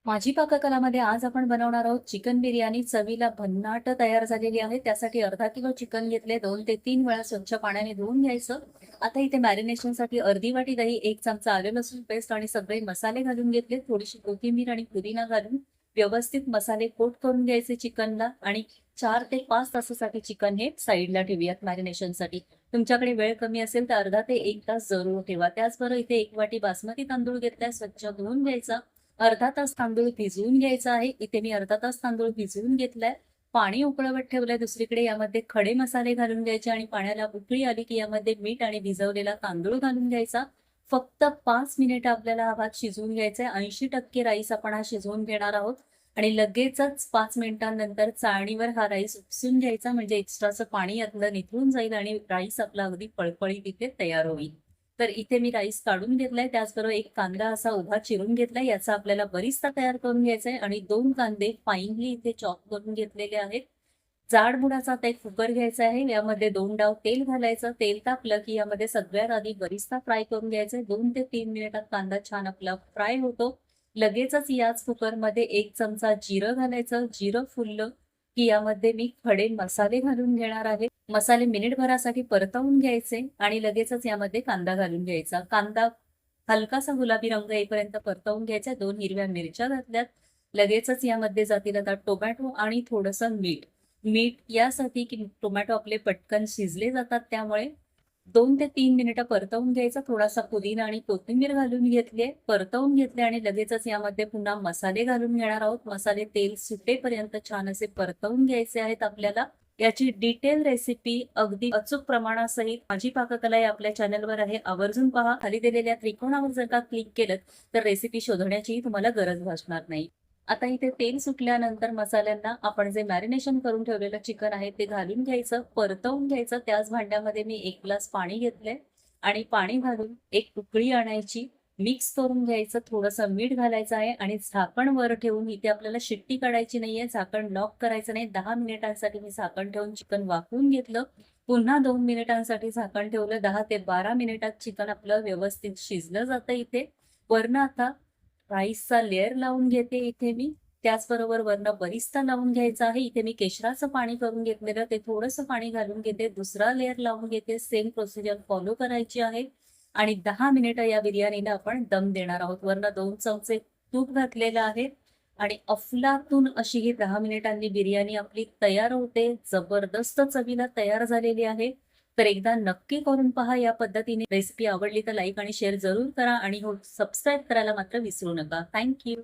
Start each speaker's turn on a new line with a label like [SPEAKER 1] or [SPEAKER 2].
[SPEAKER 1] माझी पाककलामध्ये आज आपण बनवणार आहोत चिकन बिर्याणी. चवीला भन्नाट तयार झालेली आहे. त्यासाठी अर्धा किलो चिकन घेतले, 2 ते 3 वेळा स्वच्छ पाण्याने धुवून घ्यायचं. आता इथे मॅरिनेशनसाठी अर्धी वाटी दही, 1 चमचा आले लसूण पेस्ट आणि सगळे मसाले घालून घेतले. थोडीशी कोथिंबीर आणि पुदिना घालून व्यवस्थित मसाले कोट करून घ्यायचे चिकनला आणि 4 ते 5 तासासाठी चिकन हे साईडला ठेवूयात मॅरिनेशनसाठी. तुमच्याकडे वेळ कमी असेल तर अर्धा ते 1 तास जरूर ठेवा. त्याचबरोबर इथे 1 वाटी बासमती तांदूळ घेतलाय, स्वच्छ धुवून घ्यायचा. अर्धा तास तांदूळ भिजवून घ्यायचा आहे. इथे मी अर्धा तास तांदूळ भिजवून घेतलाय. पाणी उकळवत ठेवलंय दुसरीकडे. यामध्ये खडे मसाले घालून घ्यायचे आणि पाण्याला उकळी आली की यामध्ये मीठ आणि भिजवलेला तांदूळ घालून घ्यायचा. फक्त 5 मिनिट आपल्याला हा भात शिजवून घ्यायचा आहे. 80% राईस आपण हा शिजवून घेणार आहोत आणि लगेचच 5 मिनिटांनंतर चाळणीवर हा राईस उपसून घ्यायचा, म्हणजे एक्स्ट्राचं पाणी यातलं निथळून जाईल आणि राईस आपला अगदी पळपळीत इथे तयार होईल. तर इथे मी राईस काढून घेतलाय. त्याचबरोबर एक कांदा असा उभा चिरून घेतलाय. याचा आपल्याला बरिस्ता तयार करून घ्यायचा आहे आणि 2 कांदे फाईनली इथे चॉप करून घेतलेले आहेत. जाड बुडाचा आता एक कुकर घ्यायचा आहे. यामध्ये 2 डाव तेल घालायचं. तेल तापलं की यामध्ये सगळ्यात आधी बरिस्ता फ्राय करून घ्यायचा आहे. 2 ते 3 मिनिटात कांदा छान आपला फ्राय होतो. लगेचच याच कुकरमध्ये 1 चमचा जिरं घालायचं. जिरं फुललं की यामध्ये मी खडे मसाले घालून घेणार आहे. मसाले मिनिटभरासाठी परतवून घ्यायचे आणि लगेचच यामध्ये कांदा घालून घ्यायचा. कांदा हलकासा गुलाबी रंग येईपर्यंत परतवून घ्यायचा. 2 हिरव्या मिरच्या घातल्यात. लगेचच यामध्ये जातील आता टोमॅटो आणि थोडंसं मीठ. मीठ यासाठी की टोमॅटो आपले पटकन शिजले जातात, त्यामुळे 2 ते 3 मिनिटं परतवून घ्यायचा. थोडासा पुदिना आणि कोथिंबीर घालून घेतली, परतवून घेतले आणि लगेचच यामध्ये पुन्हा मसाले घालून घेणार आहोत. मसाले तेल सुटेपर्यंत छान असे परतवून घ्यायचे आहेत आपल्याला. याची डिटेल रेसिपी अगदी अचूक प्रमाणासहित माझी पाककला या आपल्या चॅनलवर आहे. आवर्जून पहा. खाली दिलेल्या त्रिकोणावर जर का क्लिक केलं तर रेसिपी शोधण्याची तुम्हाला गरज भासणार नाही. आता इथे तेल सुटल्यानंतर मसाल्यांना आपण जे मॅरिनेशन करून ठेवलेलं चिकन आहे ते घालून घ्यायचं, परतवून घ्यायचं. त्याच भांड्यामध्ये मी 1 ग्लास पाणी घेतलंय आणि पाणी घालून एक उकळी आणायची. मिक्स करून घ्यायचं. थोडंसं मीठ घालायचं आहे आणि झाकण वर ठेवून इथे आपल्याला शिट्टी काढायची नाहीये. झाकण लॉक करायचं नाही. 10 मिनिटांसाठी मी झाकण ठेवून चिकन वाफवून घेतलं. पुन्हा 2 मिनिटांसाठी झाकण ठेवलं. 10 ते 12 मिनिटात चिकन आपलं व्यवस्थित शिजलं जातं इथे. वरनं आता राईसचा लेयर लावून घेते इथे मी. त्याचबरोबर वरनं बरिस्ता लावून घ्यायचा आहे. इथे मी केशराचं पाणी करून घेतलेलं, ते थोडंसं पाणी घालून घेते. दुसरा लेयर लावून घेते. सेम प्रोसिजर फॉलो करायची आहे आणि 10 मिनिटं या बिर्याणीला आपण दम देणार आहोत. वरनं 2 चमचे तूप घातलेलं आहे आणि अफलातून अशी ही 10 मिनिटांनी बिर्याणी आपली तयार होते. जबरदस्त चवीला तयार झालेली आहे. तर एकदा नक्की करून पहा या पद्धतीने. रेसिपी आवडली तर लाईक आणि शेअर जरूर करा आणि हो सबस्क्राईब करायला मात्र विसरू नका. Thank you.